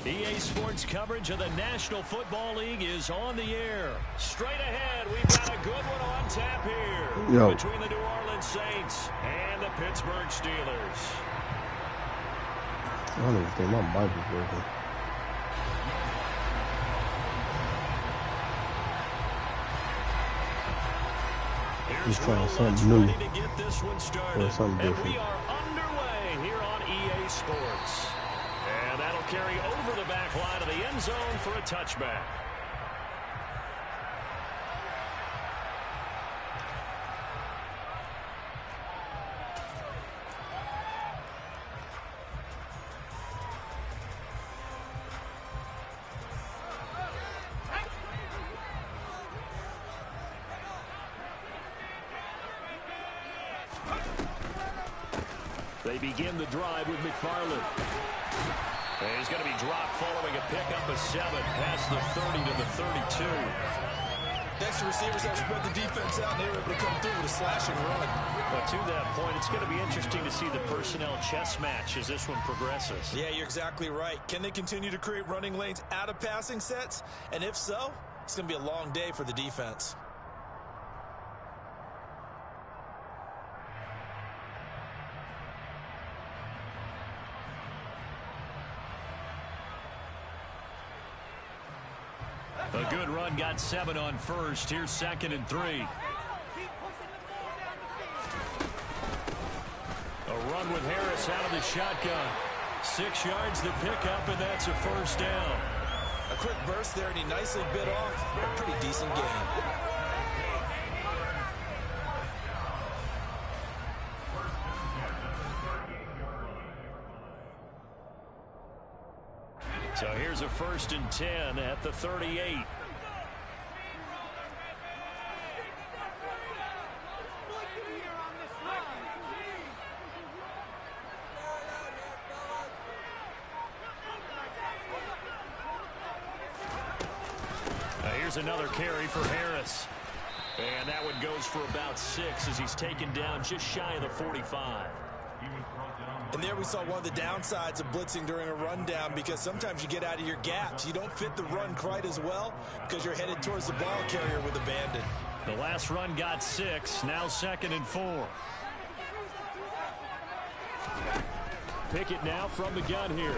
EA Sports coverage of the National Football League is on the air. Straight ahead, we've got a good one on tap here between the New Orleans Saints and the Pittsburgh Steelers. I don't even think my mic is working. Just trying something new or something different. And we are underway here on EA Sports. And that'll carry over the back line of the end zone for a touchback. They begin the drive with McFarland. And he's going to be dropped following a pickup of 7 past the 30 to the 32. Extra receivers have spread the defense out, and they were able to come through with a slashing run. But to that point, it's going to be interesting to see the personnel chess match as this one progresses. Yeah, you're exactly right. Can they continue to create running lanes out of passing sets? And if so, it's going to be a long day for the defense. A good run, got 7 on first. Here's 2nd and 3. A run with Harris out of the shotgun. 6 yards the pickup, and that's a first down. A quick burst there, and he nicely bit off a pretty decent gain. So here's a 1st and 10 at the 38. Here's another carry for Harris. And that one goes for about 6 as he's taken down just shy of the 45. And there we saw one of the downsides of blitzing during a rundown, because sometimes you get out of your gaps. You don't fit the run quite as well because you're headed towards the ball carrier with abandon. The last run got 6. Now 2nd and 4. Pickett now from the gun here.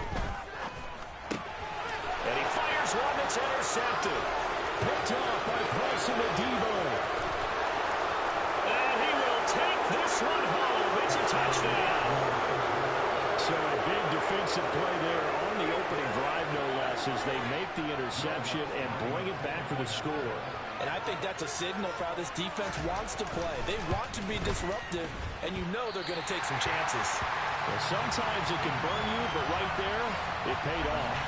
And he fires one that's intercepted. Picked off by Paulson Adebo. And he will take this one home. It's a touchdown. So a big defensive play there on the opening drive, no less, as they make the interception and bring it back for the score. And I think that's a signal for how this defense wants to play. They want to be disruptive, and you know they're going to take some chances. Well, sometimes it can burn you, but right there, it paid off.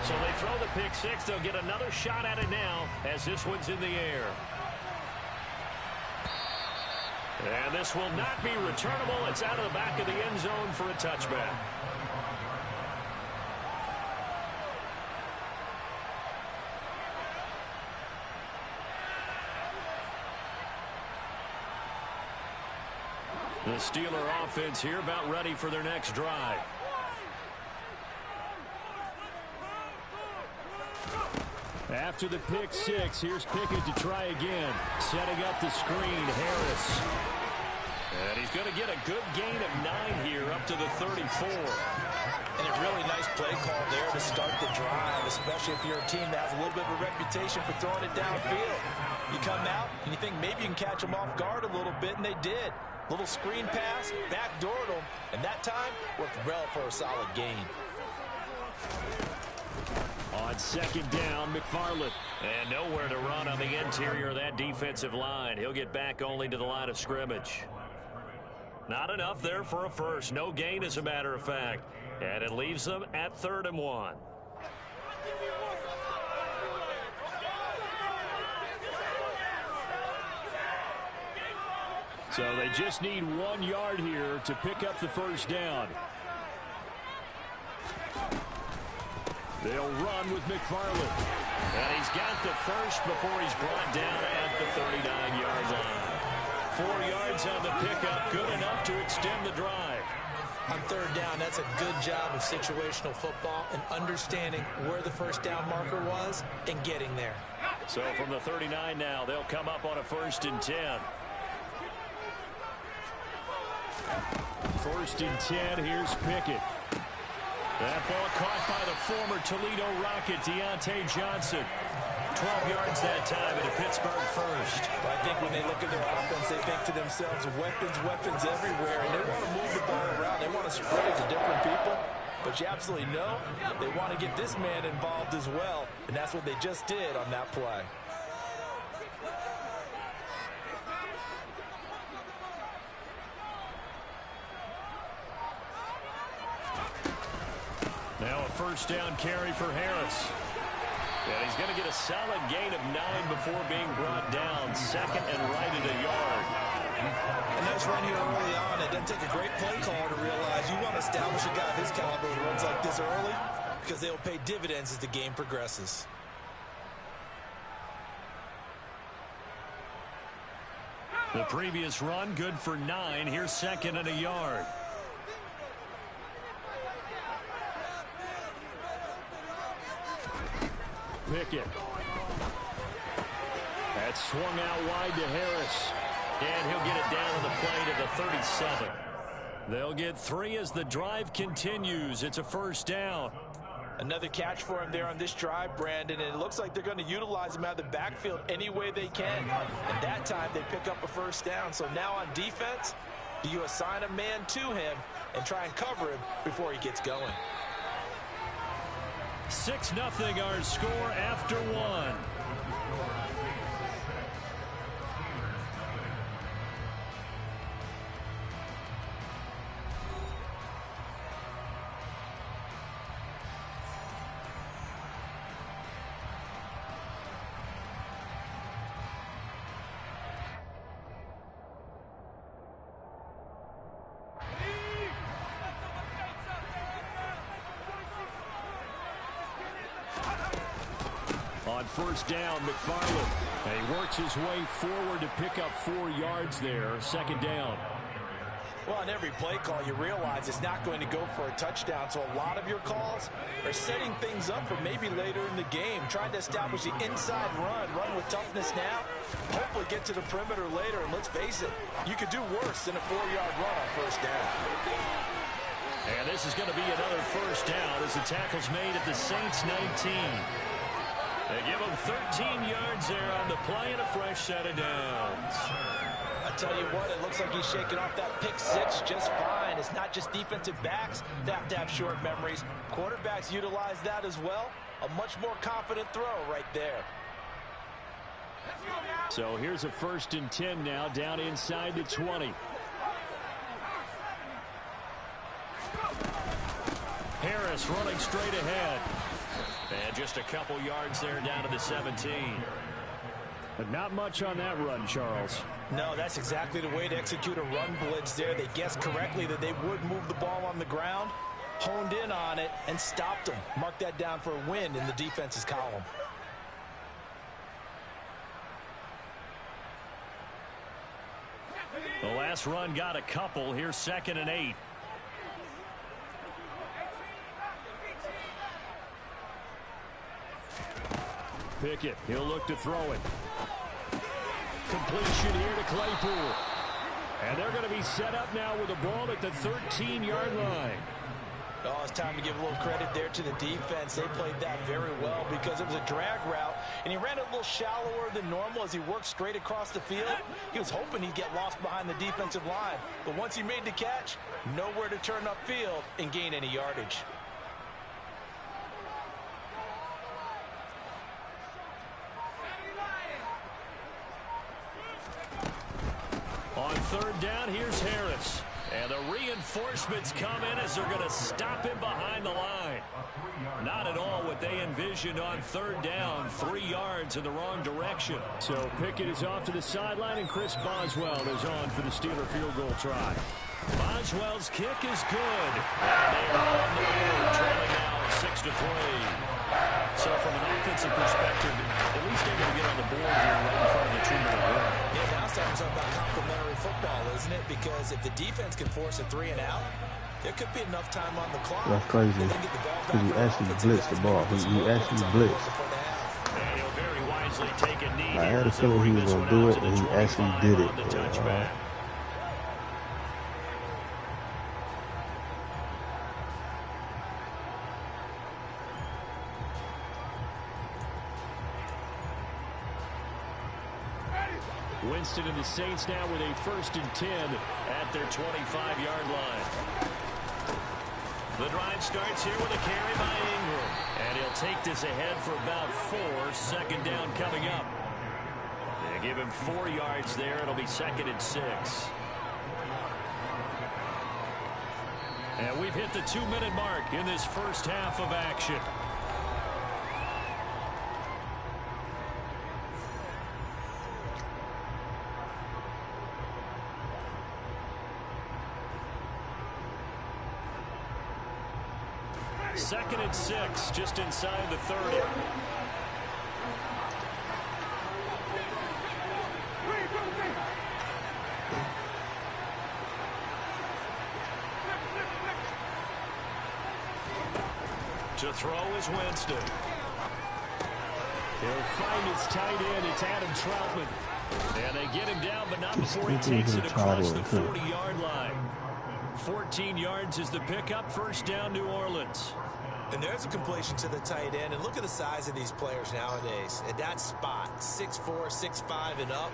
So they throw the pick 6. They'll get another shot at it now as this one's in the air. And this will not be returnable. It's out of the back of the end zone for a touchback. The Steeler offense here about ready for their next drive. After the pick 6, here's Pickett to try again. Setting up the screen, Harris. And he's going to get a good gain of 9 here up to the 34. And a really nice play call there to start the drive, especially if you're a team that has a little bit of a reputation for throwing it downfield. You come out and you think maybe you can catch them off guard a little bit, and they did. Little screen pass, backdoored them, and that time worked well for a solid gain. On 2nd down, McFarland. And nowhere to run on the interior of that defensive line. He'll get back only to the line of scrimmage. Not enough there for a first. No gain, as a matter of fact. And it leaves them at 3rd and 1. So they just need 1 yard here to pick up the first down. They'll run with McFarland. And he's got the first before he's brought down at the 39-yard line. 4 pickup, good enough to extend the drive. On third down, that's a good job of situational football and understanding where the first down marker was and getting there. So from the 39 now, they'll come up on a 1st and 10. 1st and 10, here's Pickett. That ball caught by the former Toledo Rocket, Deontay Johnson. 12 yards that time at a Pittsburgh first. But I think when they look at their offense, they think to themselves, weapons everywhere, and they want to move the ball around. They want to spread it to different people. But you absolutely know they want to get this man involved as well, and that's what they just did on that play. Now a 1st down carry for Harris. And he's going to get a solid gain of 9 before being brought down. 2nd and right at a yard. A nice run here early on. It doesn't take a great play call to realize you want to establish a guy of his caliber who runs like this early because they'll pay dividends as the game progresses. The previous run good for 9. Here's 2nd and a yard. Pickett. That's swung out wide to Harris. And he'll get it down on the play to the 37. They'll get 3 as the drive continues. It's a 1st down. Another catch for him there on this drive, Brandon, and it looks like they're going to utilize him out of the backfield any way they can. And that time they pick up a 1st down. So now on defense, do you assign a man to him and try and cover him before he gets going? 6-0 our score after 1. On 1st down, McFarland. And he works his way forward to pick up 4 yards there. 2nd down. Well, on every play call, you realize it's not going to go for a touchdown. So a lot of your calls are setting things up for maybe later in the game, trying to establish the inside run with toughness now, hopefully get to the perimeter later. And let's face it, you could do worse than a 4-yard run on 1st down. And this is going to be another 1st down as the tackle's made at the Saints 19. They give him 13 yards there on the play and a fresh set of downs. I tell you what, it looks like he's shaking off that pick 6 just fine. It's not just defensive backs that have to have short memories. Quarterbacks utilize that as well. A much more confident throw right there. So here's a 1st and 10 now, down inside the 20. Harris running straight ahead. And just a couple yards there down to the 17. But not much on that run, Charles. No, that's exactly the way to execute a run blitz there. They guessed correctly that they would move the ball on the ground, honed in on it, and stopped them. Mark that down for a win in the defense's column. The last run got a couple. Here's 2nd and 8. Pickett, he'll look to throw it. Completion here to Claypool. And they're going to be set up now with a ball at the 13-yard line. Oh, it's time to give a little credit there to the defense. They played that very well because it was a drag route, and he ran it a little shallower than normal as he worked straight across the field. He was hoping he'd get lost behind the defensive line, but once he made the catch, nowhere to turn upfield and gain any yardage. On 3rd down, here's Harris. And the reinforcements come in as they're going to stop him behind the line. Not at all what they envisioned on 3rd down. 3 yards in the wrong direction. So Pickett is off to the sideline, and Chris Boswell is on for the Steeler field goal try. Boswell's kick is good. And they are on the board, trailing now 6-3. So from an offensive perspective, at least able to get on the board here right in front of the 2-minute warning. Yeah, now it's time to are about complementary football, isn't it? Because if the defense can force a 3 and out, there could be enough time on the clock. That's crazy. Because he actually blitzed the ball. He actually blitzed. And he'll very wisely take a knee. I had a feeling he was going to do it, and he actually did it. Winston and the Saints now with a 1st and 10 at their 25-yard line. The drive starts here with a carry by Ingram. And he'll take this ahead for about 4. 2nd down coming up. They give him 4 yards there. It'll be 2nd and 6. And we've hit the 2-minute mark in this first half of action. Second and 6, just inside the 30. To throw is Winston. He'll find his tight end. It's Adam Troutman. And they get him down, but not before he takes it across the 40-yard line. 14 yards is the pickup. 1st down, New Orleans. And there's a completion to the tight end. And look at the size of these players nowadays. At that spot, 6'4", 6'5", and up.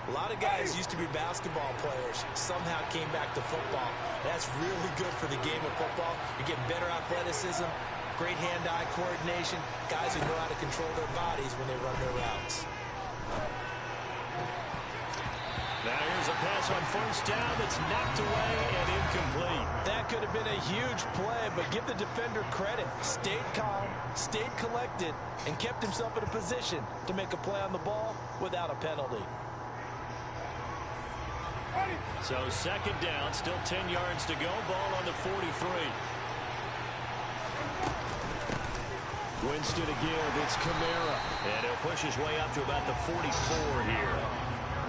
A lot of guys used to be basketball players. Somehow came back to football. That's really good for the game of football. You're getting better athleticism, great hand-eye coordination, guys who know how to control their bodies when they run their routes. Now here's a pass on 1st down that's knocked away and incomplete. That could have been a huge play, but give the defender credit. Stayed calm, stayed collected, and kept himself in a position to make a play on the ball without a penalty. So 2nd down, still 10 yards to go. Ball on the 43. Winston again, it's Kamara. And he'll push his way up to about the 44 here.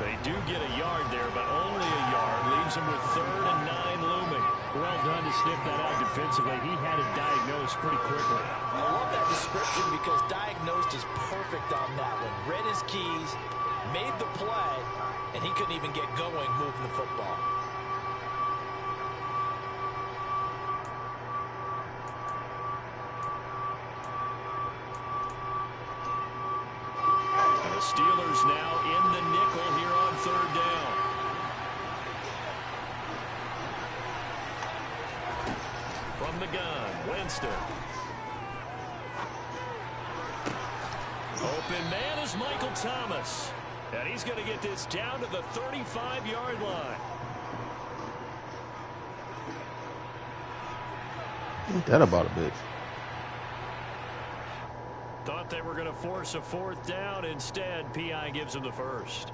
They do get a yard there, but only a yard. Leaves him with 3rd and 9 looming. Well done to sniff that out defensively. He had it diagnosed pretty quickly. I love that description because diagnosed is perfect on that one. Read his keys, made the play, and he couldn't even get going moving the football. Steelers now in the nickel here on 3rd down. From the gun, Winston. Open man is Michael Thomas. And he's going to get this down to the 35-yard line. Ain't that about a bitch? Thought they were going to force a 4th down. Instead, P.I. gives them the 1st.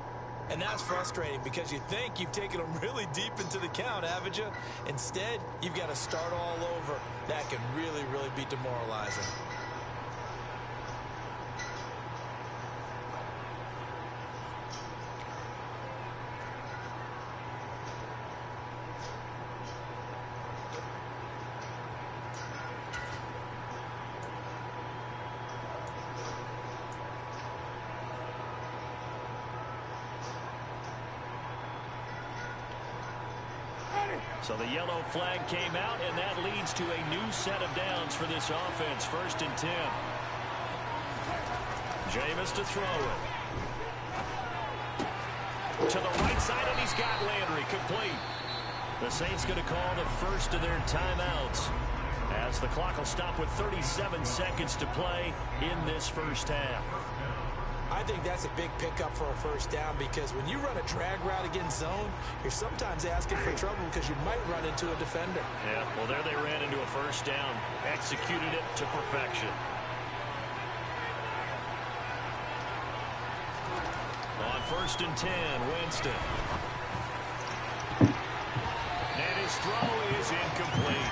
And that's frustrating because you think you've taken them really deep into the count, haven't you? Instead, you've got to start all over. That can really, really be demoralizing. So the yellow flag came out, and that leads to a new set of downs for this offense. 1st and 10. Jameis to throw it. To the right side, and he's got Landry complete. The Saints going to call the first of their timeouts as the clock will stop with 37 seconds to play in this first half. I think that's a big pickup for a 1st down because when you run a drag route against zone, you're sometimes asking for trouble because you might run into a defender. Yeah, well, there they ran into a 1st down. Executed it to perfection. On 1st and 10, Winston. And his throw is incomplete.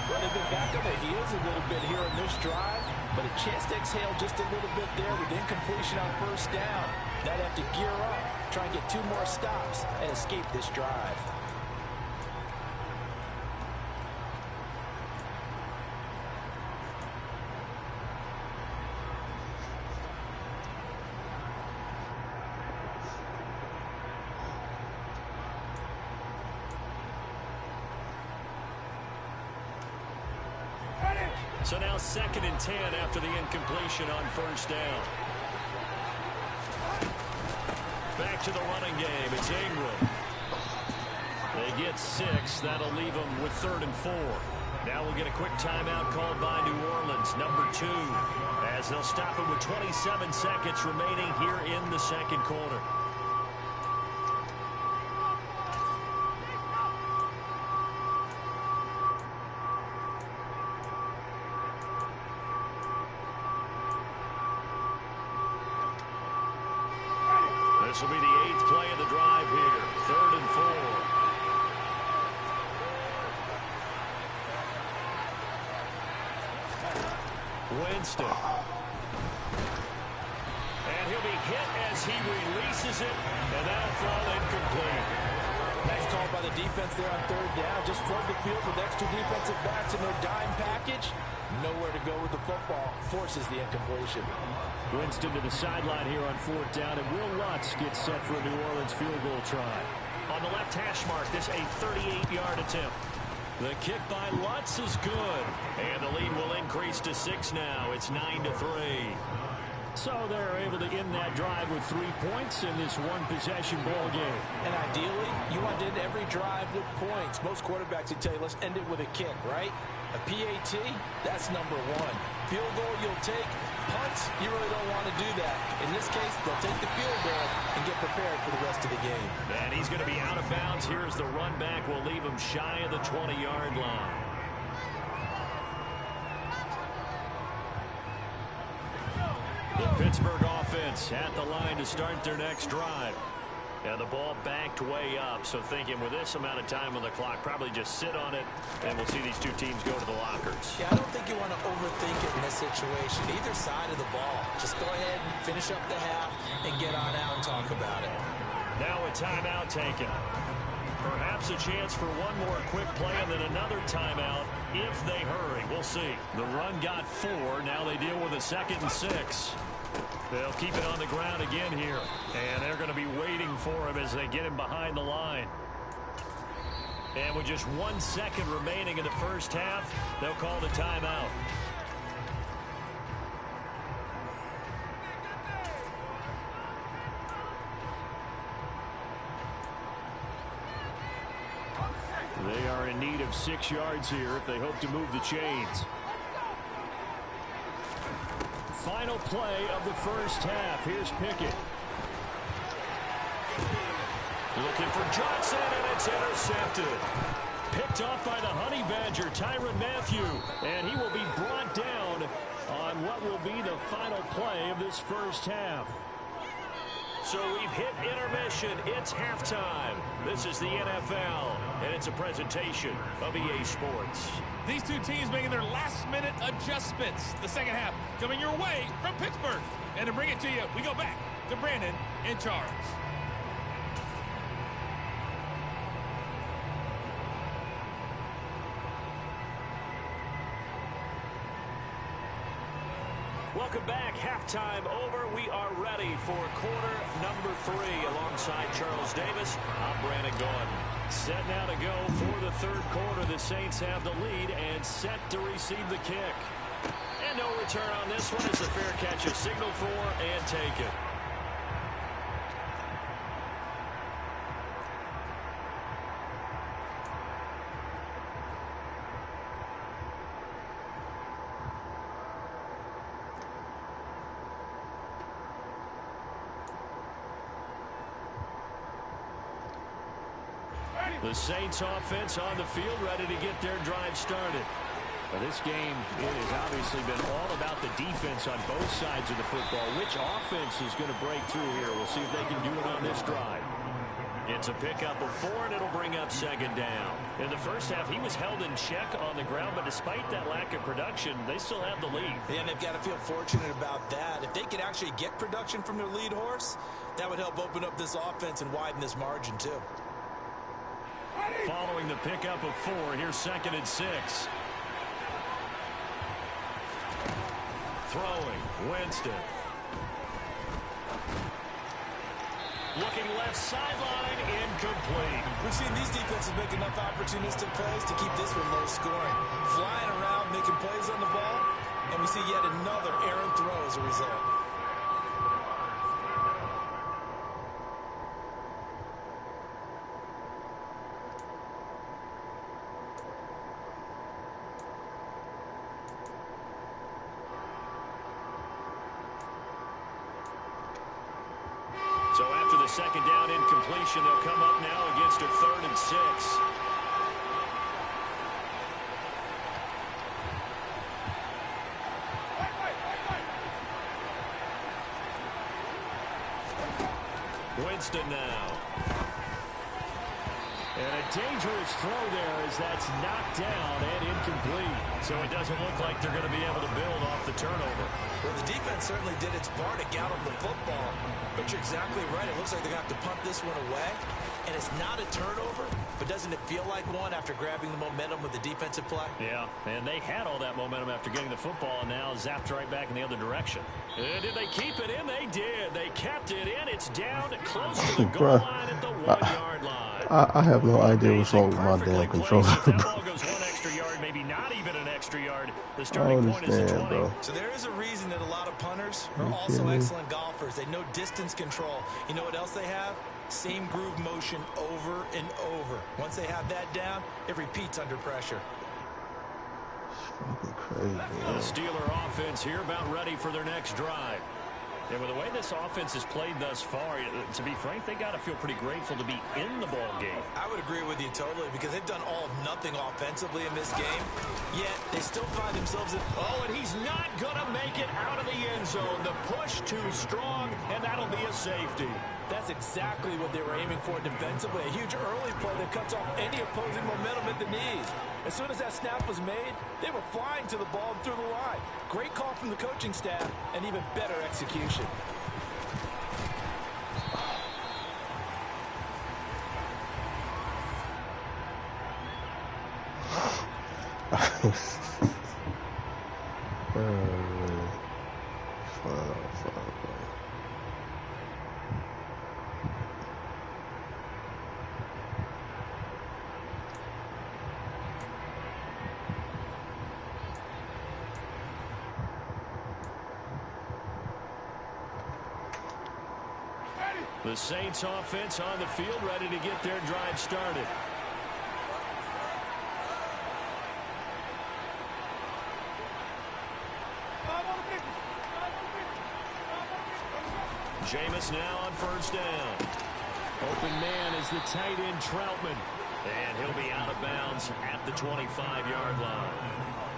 Well, they've been back on their heels a little bit here in this drive, but a chance to exhale just a little bit there with incompletion on 1st down. They'd have to gear up try and get 2 more stops and escape this drive. So now 2nd and 10 after the incompletion on 1st down. Back to the running game. It's Ingram. They get 6. That'll leave them with 3rd and 4. Now we'll get a quick timeout called by New Orleans, number 2, as they'll stop it with 27 seconds remaining here in the 2nd quarter. This will be the 8th play of the drive here. 3rd and 4. Winston. And he'll be hit as he releases it, and that'll fall incomplete. Nice call by the defense there on 3rd down. Just flood the field with extra defensive backs in their dime package. Nowhere to go with the football. Forces the incompletion. Winston to the sideline here on 4th down, and Will Lutz gets set for a New Orleans field goal try. On the left hash mark, this a 38-yard attempt. The kick by Lutz is good, and the lead will increase to 6 now. It's 9-3. So they're able to end that drive with 3 points in this one-possession ball game. And ideally, you want to end every drive with points. Most quarterbacks would tell you, let's end it with a kick, right? A PAT, that's number 1. Field goal you'll take. Punts, you really don't want to do that. In this case, they'll take the field goal and get prepared for the rest of the game. And he's going to be out of bounds. Here's the run back. We'll leave him shy of the 20-yard line. The Pittsburgh offense at the line to start their next drive. And the ball backed way up, so thinking with this amount of time on the clock, probably just sit on it, and we'll see these 2 teams go to the lockers. Yeah, I don't think you want to overthink it in this situation. Either side of the ball. Just go ahead and finish up the half and get on out and talk about it. Now a timeout taken. Perhaps a chance for one more quick play and then another timeout if they hurry. We'll see. The run got 4. Now they deal with a 2nd and 6. They'll keep it on the ground again here. And they're going to be waiting for him as they get him behind the line. And with just 1 second remaining in the first half, they'll call the timeout. They are in need of 6 yards here if they hope to move the chains. Final play of the first half. Here's Pickett. Looking for Johnson, and it's intercepted. Picked off by the Honey Badger, Tyrann Mathieu. And he will be brought down on what will be the final play of this first half. So we've hit intermission. It's halftime. This is the NFL, and it's a presentation of EA Sports. These 2 teams making their last-minute adjustments. The second half coming your way from Pittsburgh. And to bring it to you, we go back to Brandon and Charles. Welcome back. Halftime over. We are ready for quarter number 3 alongside Charles Davis. I'm Brandon Gaudin. Set now to go for the 3rd quarter. The Saints have the lead and set to receive the kick. And no return on this one as the fair catch is signaled for and taken. The Saints offense on the field ready to get their drive started. Well, this game, it has obviously been all about the defense on both sides of the football. Which offense is going to break through here? We'll see if they can do it on this drive. It's a pickup of 4, and it'll bring up second down. In the first half, he was held in check on the ground, but despite that lack of production, they still have the lead. Yeah, and they've got to feel fortunate about that. If they could actually get production from their lead horse, that would help open up this offense and widen this margin, too. Following the pickup of 4, here's 2nd and 6. Throwing, Winston. Looking left sideline, incomplete. We've seen these defenses make enough opportunistic plays to keep this one low scoring. Flying around, making plays on the ball, and we see yet another errant throw as a result. So after the second down incompletion, they'll come up now against a 3rd and 6. Winston now. And a dangerous throw there as that's knocked down and incomplete. So it doesn't look like they're going to be able to build off the turnover. Well, the defense certainly did its part to gallop the football. But you're exactly right. It looks like they're going to have to punt this one away. And it's not a turnover, but doesn't it feel like one after grabbing the momentum with the defensive play? Yeah, and they had all that momentum after getting the football and now zapped right back in the other direction. Did they keep it in? They did. They kept it in. It's down close to the goal line at the 1-yard line. I have no idea what's wrong with my damn controller. That ball goes 1 extra yard, maybe not even an extra yard. The starting point is the 20. Bro. So there is a reason that a lot of punters are also excellent golfers. They know distance control. You know what else they have? Same groove motion over and over. Once they have that down, it repeats under pressure. It's fucking crazy. The Steeler offense here about ready for their next drive. And with the way this offense has played thus far, to be frank, they got to feel pretty grateful to be in the ball game. I would agree with you totally because they've done all of nothing offensively in this game, yet they still find themselves in... Oh, and he's not going to make it out of the end zone. The push too strong, and that'll be a safety. That's exactly what they were aiming for defensively. A huge early play that cuts off any opposing momentum at the knees. As soon as that snap was made, they were flying to the ball and through the line. Great call from the coaching staff and even better execution. The Saints offense on the field, ready to get their drive started. Jameis now on first down. Open man is the tight end Troutman. And he'll be out of bounds at the 25-yard line.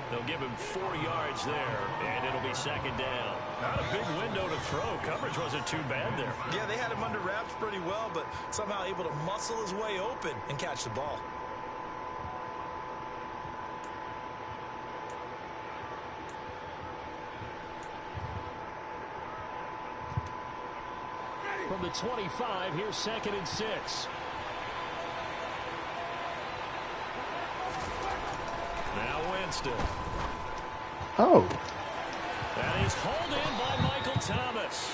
They'll give him 4 yards there, and it'll be second down. Not a big window to throw. Coverage wasn't too bad there. Yeah, they had him under wraps pretty well, but somehow able to muscle his way open and catch the ball. From the 25, here's 2nd and 6. Now Winston. Oh. That is hauled in by Michael Thomas.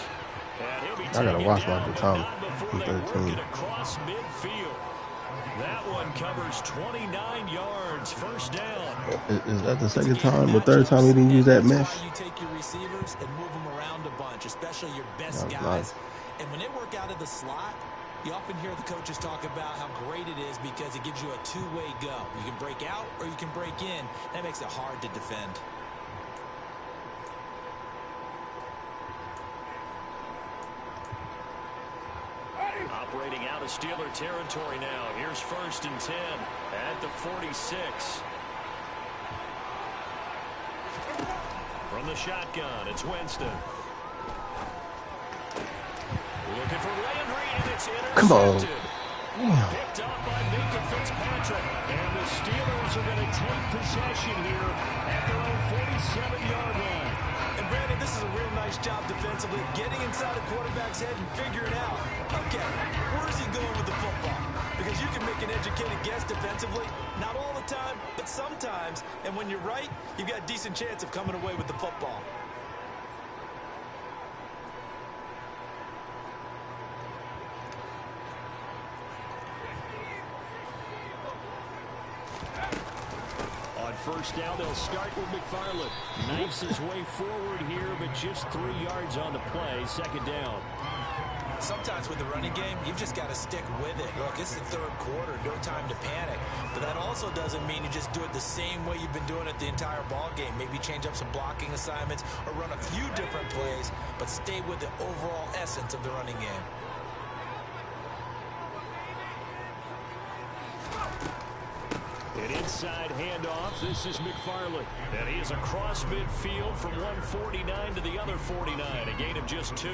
And he'll be I gotta watch Michael Thomas. before they work it across midfield. That one covers 29 yards. First down. Is that the second time or third time he didn't use that mesh? You take your receivers and move them around a bunch, especially your best guys. Nice. And when they work out of the slot, you often hear the coaches talk about how great it is because it gives you a two-way go. You can break out or you can break in. That makes it hard to defend. Operating out of Steeler territory now. Here's 1st and 10 at the 46. From the shotgun, it's Winston. Looking for Landry, and it's intercepted. Come on. Picked up by Minkah Fitzpatrick. And the Steelers are going to take possession here at their own 47-yard line. And Brandon, this is a real nice job defensively, getting inside a quarterback's head and figuring out, okay, where is he going with the football? Because you can make an educated guess defensively, not all the time, but sometimes. And when you're right, you've got a decent chance of coming away with the football. First down, they'll start with McFarland. Knifes his way forward here, but just 3 yards on the play. Second down. Sometimes with the running game, you've just got to stick with it. Look, it's the third quarter, no time to panic. But that also doesn't mean you just do it the same way you've been doing it the entire ball game. Maybe change up some blocking assignments or run a few different plays, but stay with the overall essence of the running game. An inside handoff. This is McFarland. And he is across midfield from 149 to the other 49. A gain of just 2.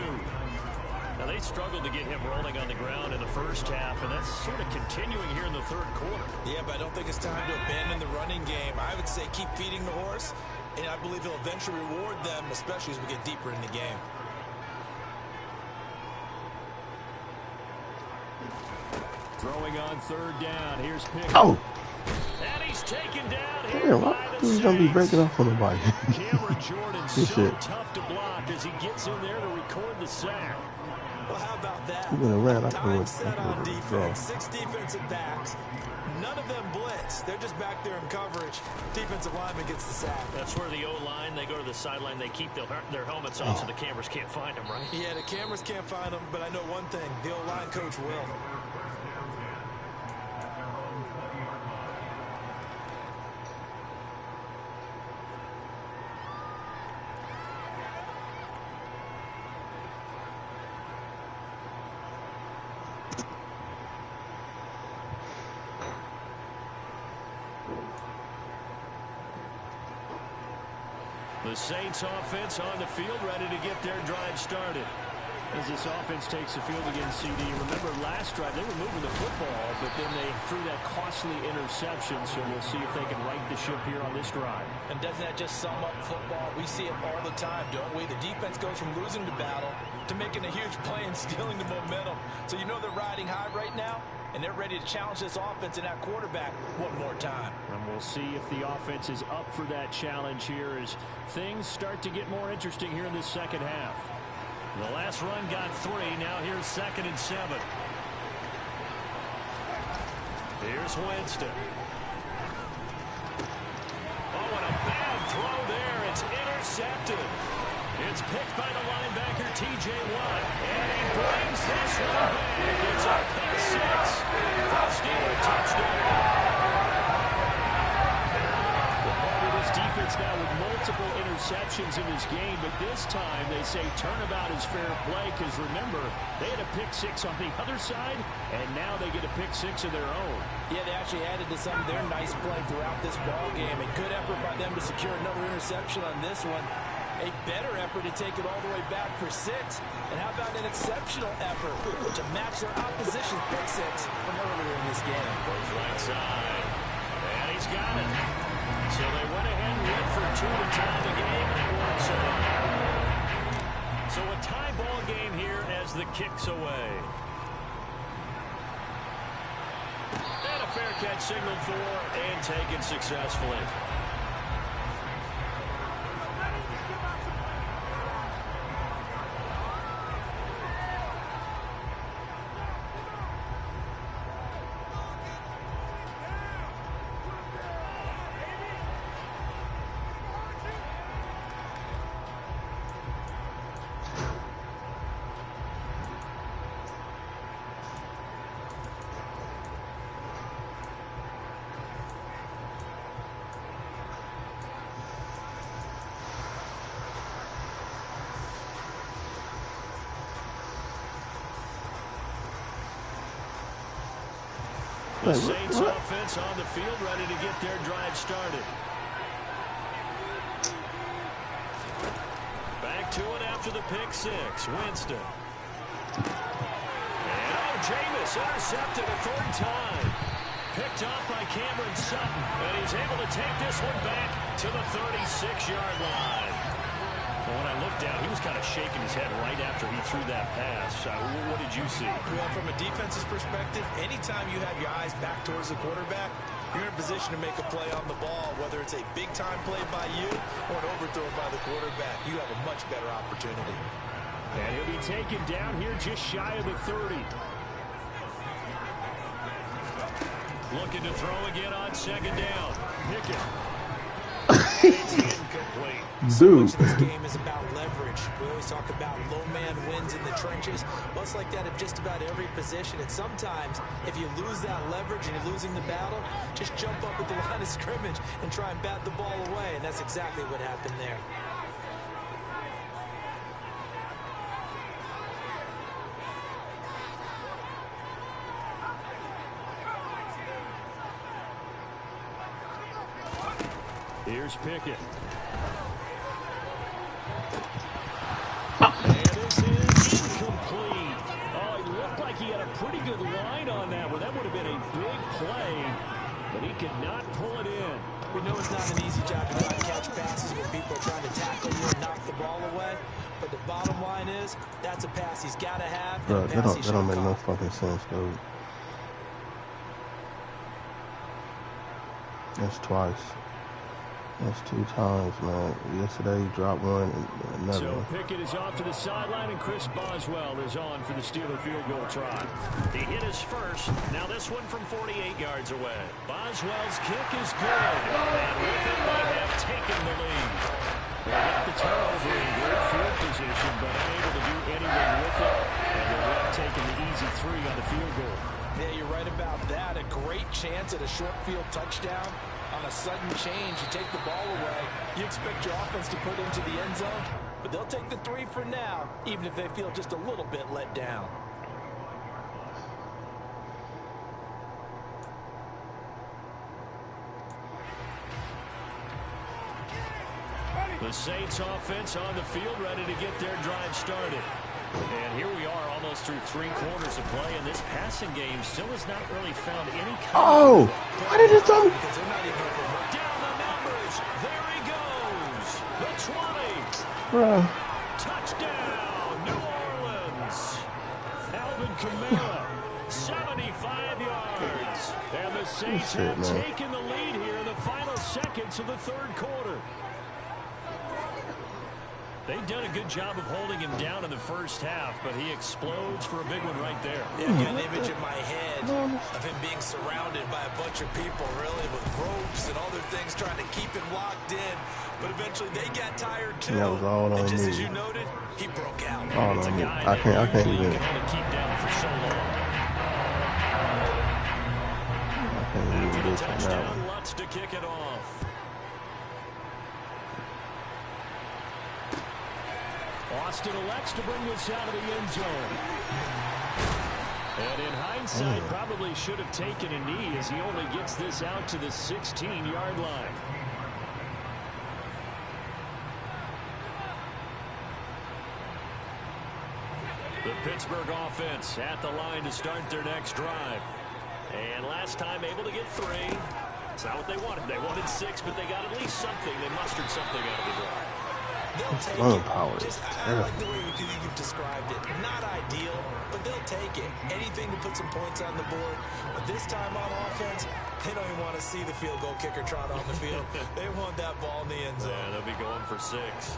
Now, they struggled to get him rolling on the ground in the first half, and that's sort of continuing here in the third quarter. Yeah, but I don't think it's time to abandon the running game. I would say keep feeding the horse, and I believe he'll eventually reward them, especially as we get deeper in the game. Throwing on third down. Here's Pickett. Oh! And he's taken down here. Damn, why he's gonna be breaking off on nobody? Cameron Jordan so tough to block as he gets in there to record the sack. Well, how about that? He's gonna run. Time set on defense. 6 defensive backs. None of them blitz. They're just back there in coverage. Defensive lineman gets the sack. That's where the O-line, they go to the sideline, they keep their helmets on so the cameras can't find them, right? Yeah, the cameras can't find them, but I know one thing. The O-line coach will. The Saints offense on the field, ready to get their drive started. As this offense takes the field against CD, remember last drive they were moving the football, but then they threw that costly interception, so we'll see if they can right the ship here on this drive. And doesn't that just sum up football? We see it all the time, don't we? The defense goes from losing the battle to making a huge play and stealing the momentum. So you know they're riding high right now, and they're ready to challenge this offense and that quarterback one more time. And we'll see if the offense is up for that challenge here as things start to get more interesting here in this second half. The last run got 3. Now here's 2nd and 7. Here's Winston. Oh, and a bad throw there. It's intercepted. It's picked by the linebacker, T.J. Watt. And he brings this one back. It's a pick 6. First Steeler touchdown. Defense now with multiple interceptions in this game, but this time they say turnabout is fair play because remember, they had a pick 6 on the other side, and now they get a pick 6 of their own. Yeah, they actually added to some of their nice play throughout this ball game. A good effort by them to secure another interception on this one. A better effort to take it all the way back for 6. And how about an exceptional effort to match their opposition's pick 6 from earlier in this game? Goes right side, and he's got it. So they went ahead and went for 2 to tie the game, and it works out. So a tie ball game here as the kick's away. And a fair catch signaled for and taken successfully. The Saints offense on the field, ready to get their drive started. Back to it after the pick 6. Winston. And O.J. Jameis intercepted a third time. Picked off by Cameron Sutton, and he's able to take this one back to the 36-yard line. Well, when I looked down, he was kind of shaking his head right after he threw that pass. What did you see? Well, from a defense's perspective, anytime you have your eyes back towards the quarterback, you're in a position to make a play on the ball, whether it's a big-time play by you or an overthrow by the quarterback. You have a much better opportunity. And he'll be taken down here just shy of the 30. Looking to throw again on second down. Pickett. It's incomplete. So much of this game is about leverage. We always talk about low man wins in the trenches. Well, it's like that at just about every position. And sometimes, if you lose that leverage and you're losing the battle, just jump up at the line of scrimmage and try and bat the ball away. And that's exactly what happened there. Here's Pickett. And this is incomplete. Oh, he looked like he had a pretty good line on that one. That would have been a big play, but he could not pull it in. We know it's not an easy job to try to catch passes when people are trying to tackle you and knock the ball away. But the bottom line is, that's a pass he's got to have. Bro, that don't make no fucking sense, dude. That's twice. That's 2 times, man. Yesterday, he dropped one and another one. So Pickett is off to the sideline, and Chris Boswell is on for the Steeler field goal try. He hit his first. Now this one from 48 yards away. Boswell's kick is good. And with it, they have taken the lead. They got the turnover in great field position, but unable to do anything with it. And the ref taking the easy 3 on the field goal. Yeah, you're right about that. A great chance at a short field touchdown. On a sudden change, you take the ball away. You expect your offense to put into the end zone, but they'll take the 3 for now, even if they feel just a little bit let down. The Saints offense on the field, ready to get their drive started. And here we are, almost through 3 quarters of play, and this passing game still has not really found any kind of... Why did it come? Down the numbers. There he goes. The 20. Bruh. Touchdown, New Orleans. Alvin Kamara, 75 yards. And the Saints have taken the lead here in the final seconds of the 3rd quarter. They've done a good job of holding him down in the first half, but he explodes for a big one right there. Yeah, I got an image in my head of him being surrounded by a bunch of people, really, with ropes and other things trying to keep him locked in. But eventually they got tired, too. That was all on and just me. as you noted, he broke out. All on me. I can't even. Keep down for so long. I can't even do this right now. Lutz to kick it off. Austin elects to bring this out of the end zone. And in hindsight, probably should have taken a knee as he only gets this out to the 16-yard line. The Pittsburgh offense at the line to start their next drive. And last time able to get 3. It's not what they wanted. They wanted 6, but they got at least something. They mustered something out of the drive. They'll take Lone it. power. I like the way you've described it. Not ideal, but they'll take it. Anything to put some points on the board. But this time on offense, they don't even want to see the field goal kicker trot on the field. They want that ball in the end zone. Yeah, they'll be going for 6.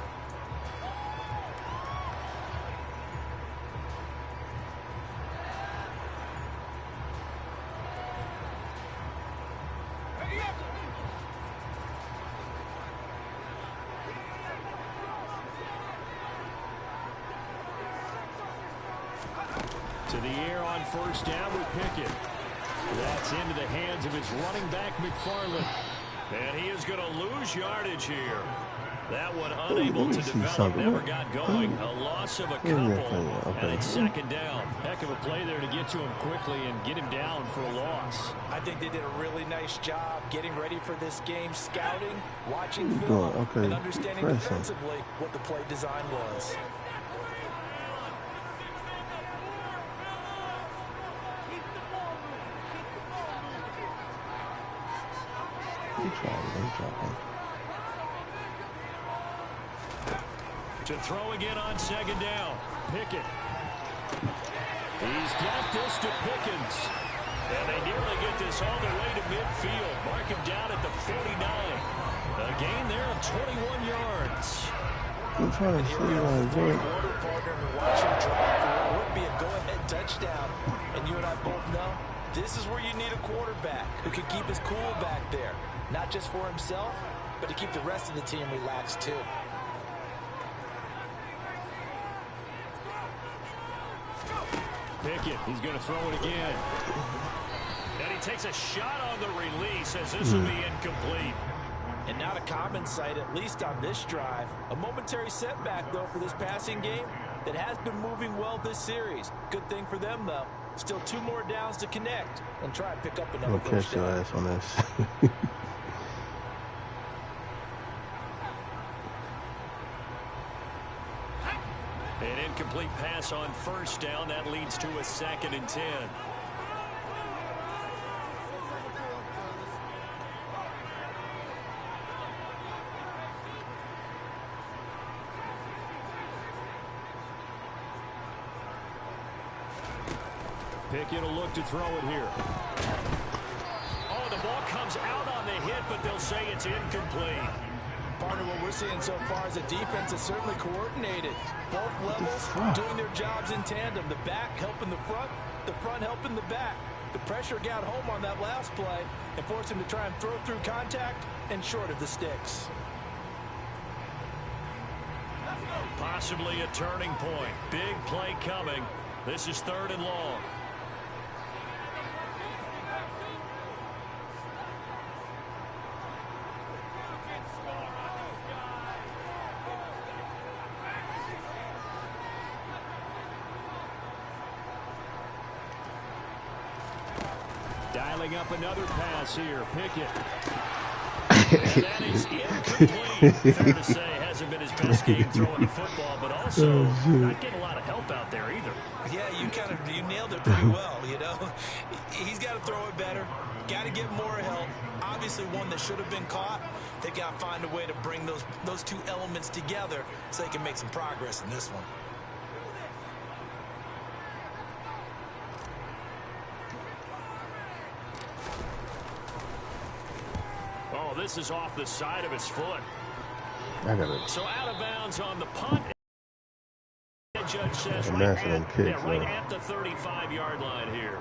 To the air on first down with Pickett. That's into the hands of his running back, McFarland. And he is going to lose yardage here. That one unable to develop, never got going. A loss of a couple, and it's second down. Heck of a play there to get to him quickly and get him down for a loss. I think they did a really nice job getting ready for this game, scouting, watching film, and understanding defensively what the play design was. To throw again on second down. Pickett. He's got this to Pickens. And they nearly get this all the way to midfield. Mark him down at the 49. A gain there of 21 yards. I'm trying to see what I'm doing. Partner and watch him drive. It would be a go-ahead touchdown. And you and I both know this is where you need a quarterback who can keep his cool back there. Not just for himself, but to keep the rest of the team relaxed too. Pickett, he's going to throw it again. And he takes a shot on the release as this will be incomplete. And not a common sight, at least on this drive. A momentary setback, though, for this passing game that has been moving well this series. Good thing for them, though. Still 2 more downs to connect and try and pick up another first down. I'll catch your ass on this. An incomplete pass on first down. That leads to a 2nd and 10. Pickett will look to throw it here. Oh, the ball comes out on the hit, but they'll say it's incomplete. Partner, what we're seeing so far is a defense is certainly coordinated. Both levels doing their jobs in tandem. The back helping the front helping the back. The pressure got home on that last play and forced him to try and throw through contact and short of the sticks. Possibly a turning point. Big play coming. This is 3rd and long. Dialing up another pass here. Pickett. And that is incomplete. Fair to say, hasn't been his best game throwing the football, but also not getting a lot of help out there either. Yeah, you nailed it pretty well, you know. He's got to throw it better. Got to get more help. Obviously one that should have been caught. They got to find a way to bring those 2 elements together so they can make some progress in this one. Oh, this is off the side of his foot. So out of bounds on the punt. The judge says right at the 35-yard line here.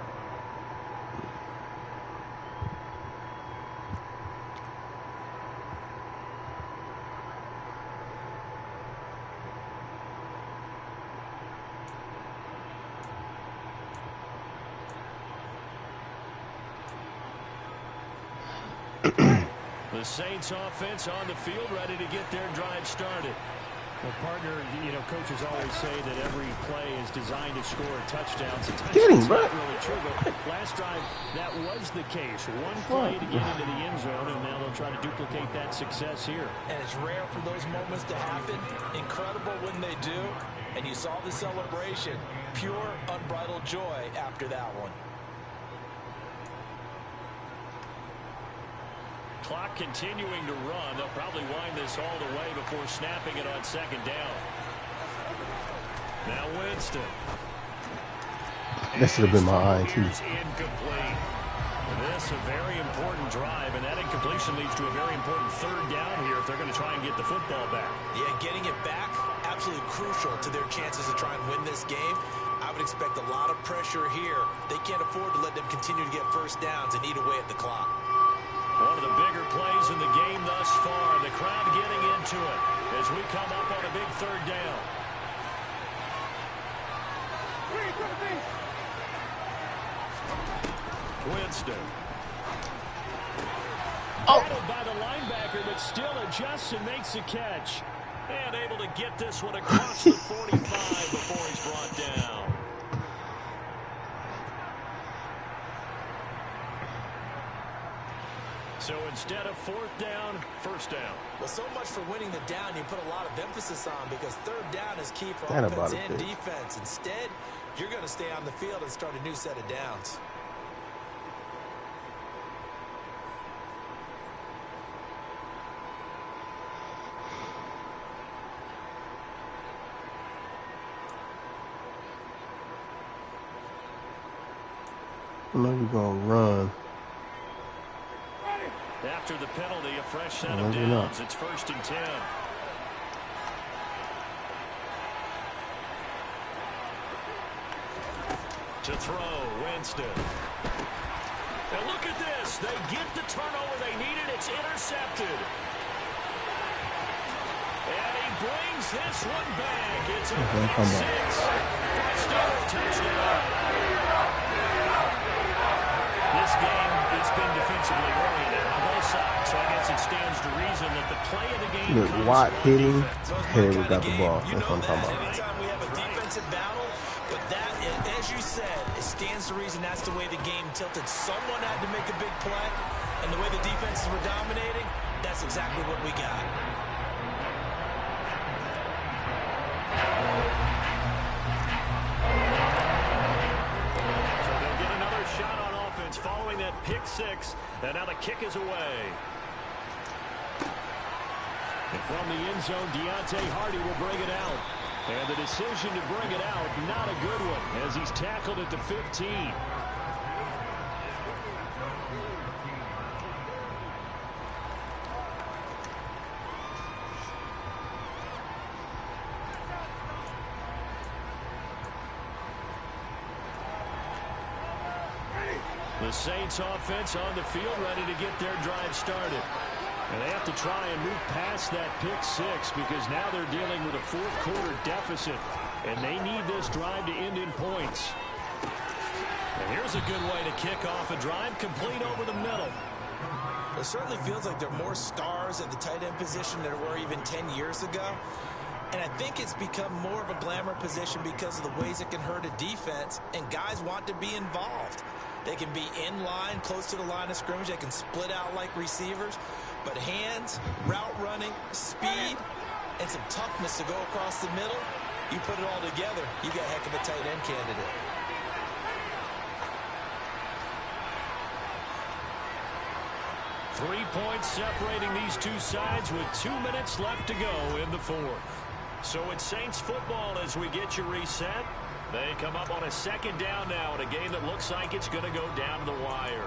The Saints offense on the field, ready to get their drive started. Well, partner, you know, coaches always say that every play is designed to score a touchdown. Sometimes it's not really true, but last drive, that was the case. One play to get into the end zone, and now they'll try to duplicate that success here. And it's rare for those moments to happen. Incredible when they do. And you saw the celebration. Pure, unbridled joy after that one. Clock continuing to run. They'll probably wind this all the way before snapping it on 2nd down. Now Winston. That should have been my eye, too. Incomplete. This a very important drive, and that incompletion leads to a very important 3rd down here if they're going to try and get the football back. Yeah, getting it back, absolutely crucial to their chances to try and win this game. I would expect a lot of pressure here. They can't afford to let them continue to get first downs and eat away at the clock. One of the bigger plays in the game thus far. The crowd getting into it as we come up on a big 3rd down. Winston. Battled by the linebacker, but still adjusts and makes the catch. And able to get this one across the 45 before he's brought down. So instead of 4th down, 1st down. Well, so much for winning the down you put a lot of emphasis on because 3rd down is key for offense and defense. Instead, you're going to stay on the field and start a new set of downs. I know you're going to run. After the penalty, a fresh set of downs. It's 1st and 10. To throw, Winston. And look at this. They get the turnover they needed. It's intercepted. And he brings this one back. It's a pick six. Steeler touchdown. This game, it's been defensively oriented on both sides, so I guess it stands to reason that the play of the game. Look, Watt hitting, Harry got the ball. That's what I'm talking about. Anytime we have a defensive battle, but that, as you said, it stands to reason that's the way the game tilted. Someone had to make a big play, and the way the defenses were dominating, that's exactly what we got. Following that pick six, and now the kick is away. And from the end zone, Deontay Hardy will bring it out. And the decision to bring it out, not a good one, as he's tackled at the 15. The Saints offense on the field ready to get their drive started. And they have to try and move past that pick six because now they're dealing with a fourth quarter deficit. And they need this drive to end in points. And here's a good way to kick off a drive complete over the middle. It certainly feels like there are more stars at the tight end position than there were even 10 years ago. And I think it's become more of a glamour position because of the ways it can hurt a defense. And guys want to be involved. They can be in line, close to the line of scrimmage. They can split out like receivers. But hands, route running, speed, and some toughness to go across the middle, you put it all together, you got a heck of a tight end candidate. Three points separating these two sides with 2 minutes left to go in the fourth. So it's Saints football as we get you reset. They come up on a second down now in a game that looks like it's going to go down to the wire.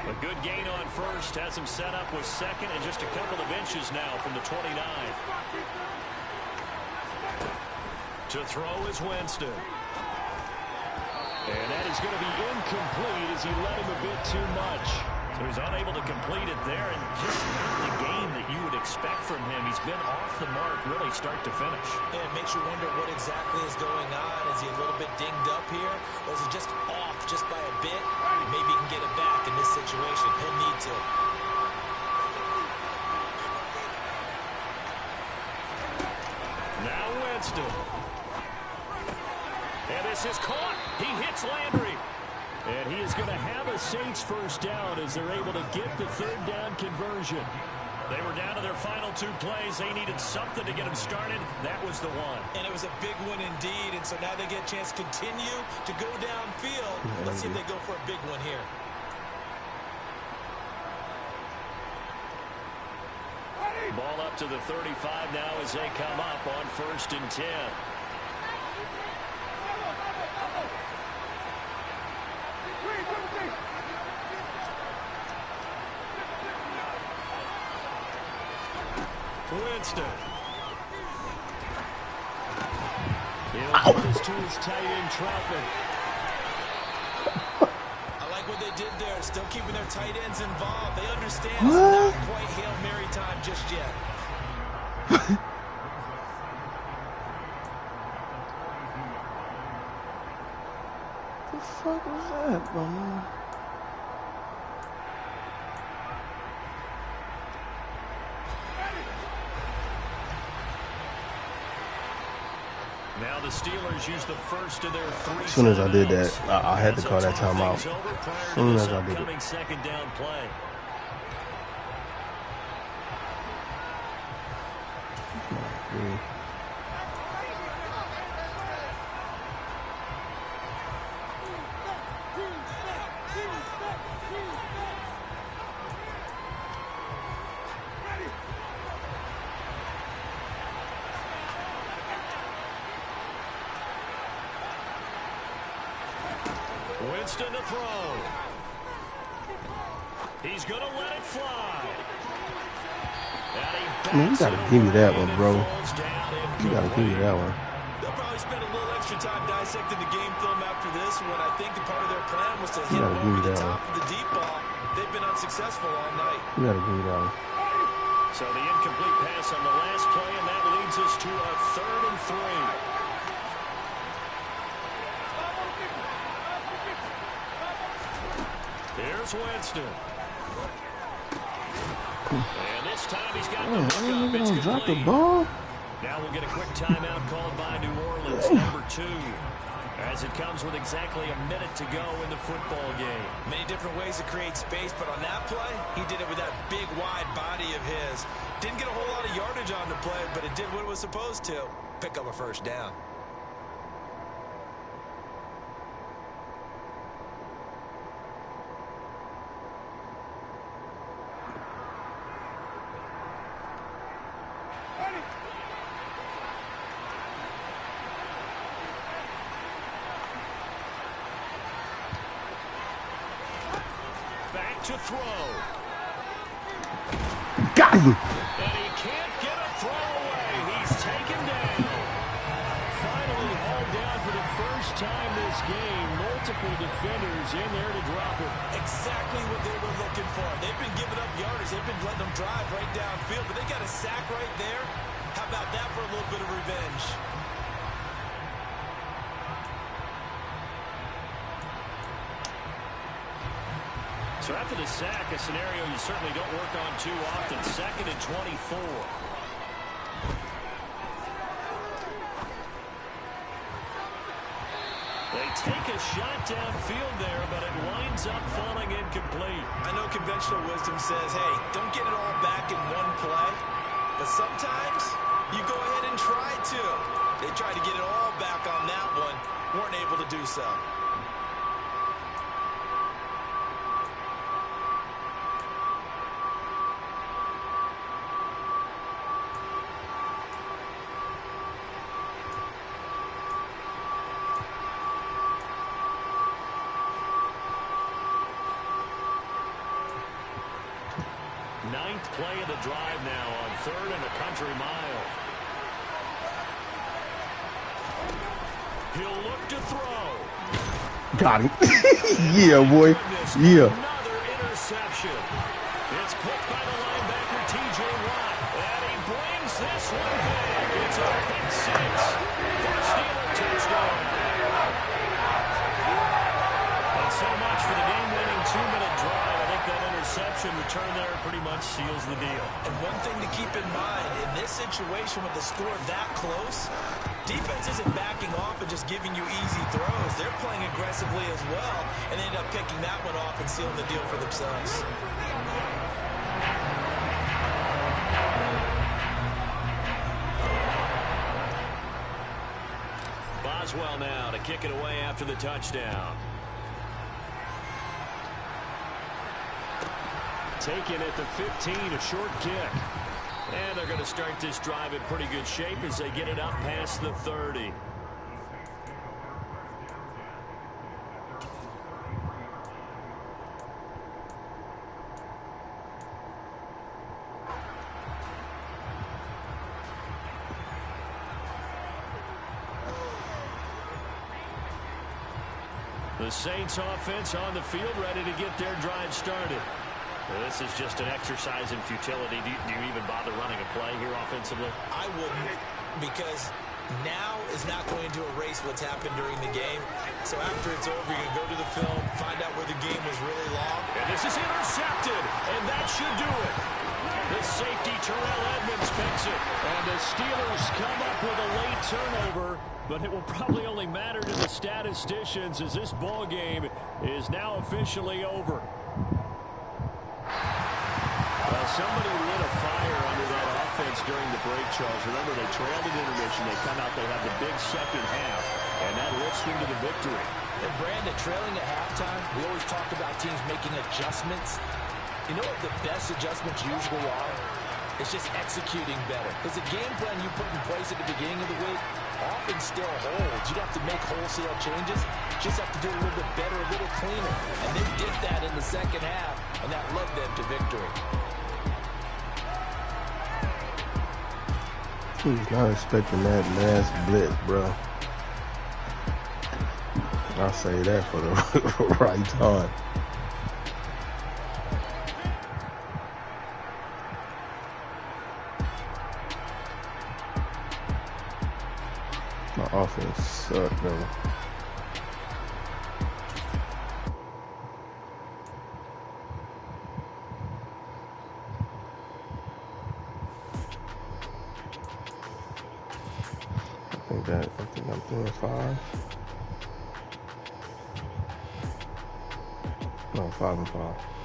A good gain on first has him set up with second and just a couple of inches now from the 29. To throw is Winston. And that is going to be incomplete as he led him a bit too much. So he's unable to complete it there, and just not the game that you would expect from him. He's been off the mark really start to finish. Yeah, it makes you wonder what exactly is going on. Is he a little bit dinged up here, or is he just off just by a bit? Maybe he can get it back in this situation. He'll need to. Now Winston. And this is caught. He hits Landry. And he is going to have a Saints first down as they're able to get the third down conversion. They were down to their final two plays. They needed something to get them started. That was the one. And it was a big one indeed. And so now they get a chance to continue to go downfield. Let's see if they go for a big one here. Ball up to the 35 now as they come up on 1st and 10. Winston. He'll get this to his tight end, Troutman. I like what they did there. Still keeping their tight ends involved. They understand it's not quite Hail Mary time just yet. What the fuck was that, bro? Now the Steelers use the first of their three. As soon as I did that, I had to call that timeout. As soon as I did it. Second down play. Winston to throw. He's going to let it fly. Man, you gotta give me that one, bro. You gotta give me that one. They'll probably spend a little extra time dissecting the game film after this one. I think the part of their plan was to hit him over the top of the deep ball. They've been unsuccessful all night. You gotta give me that one. So the incomplete pass on the last play, and that leads us to a 3rd and 3. Here's Winston. And this time he's got the hook up. It's drop the complete. ball. Now we'll get a quick timeout called by New Orleans, number 2. As it comes with exactly a minute to go in the football game. Many different ways to create space, but on that play, he did it with that big, wide body of his. Didn't get a whole lot of yardage on the play, but it did what it was supposed to. Pick up a first down. To throw. Got him. And he can't get a throw away. He's taken down. Finally hauled down for the first time this game. Multiple defenders in there to drop it. Exactly what they were looking for. They've been giving up yardage. They've been letting them drive right downfield, but they got a sack right there. How about that for a little bit of revenge? So after the sack, a scenario you certainly don't work on too often. 2nd and 24. They take a shot downfield there, but it winds up falling incomplete. I know conventional wisdom says, hey, don't get it all back in one play. But sometimes you go ahead and try to. They tried to get it all back on that one. Weren't able to do so. Ninth play of the drive now on 3rd and a country mile. He'll look to throw. Got him. Yeah, boy. Yeah. Another interception. It's picked by the linebacker T.J. Watt. And he brings this one back. It's a pick 6. First Steeler touchdown. And so much for the game-winning 2-minute drive. I think that interception return there pretty much seals the deal. And one thing to keep in mind, in this situation with the score that close, defense isn't backing off and just giving you easy throws. They're playing aggressively as well, and they end up picking that one off and sealing the deal for themselves. Boswell now to kick it away after the touchdown. Taken at the 15, a short kick. And they're going to start this drive in pretty good shape as they get it up past the 30. The Saints offense on the field ready to get their drive started. This is just an exercise in futility. Do you even bother running a play here offensively? I wouldn't, because now is not going to erase what's happened during the game. So after it's over, you can go to the film, find out where the game was really long. And this is intercepted, and that should do it. The safety, Terrell Edmonds, picks it. And the Steelers come up with a late turnover, but it will probably only matter to the statisticians as this ball game is now officially over. Somebody lit a fire under that offense during the break, Charles. Remember, they trailed at intermission. They come out, they have the big second half, and that lifts them to the victory. And Brandon, trailing at halftime, we always talk about teams making adjustments. You know what the best adjustments usually are? It's just executing better. Because the game plan you put in place at the beginning of the week, often still holds. You don't have to make wholesale changes. Just have to do a little bit better, a little cleaner. And they did that in the second half, and that led them to victory. He's not expecting that mass blitz, bro. I'll say that for the right time. My offense sucked, though. I think I'm doing 5. No, 5 and 5.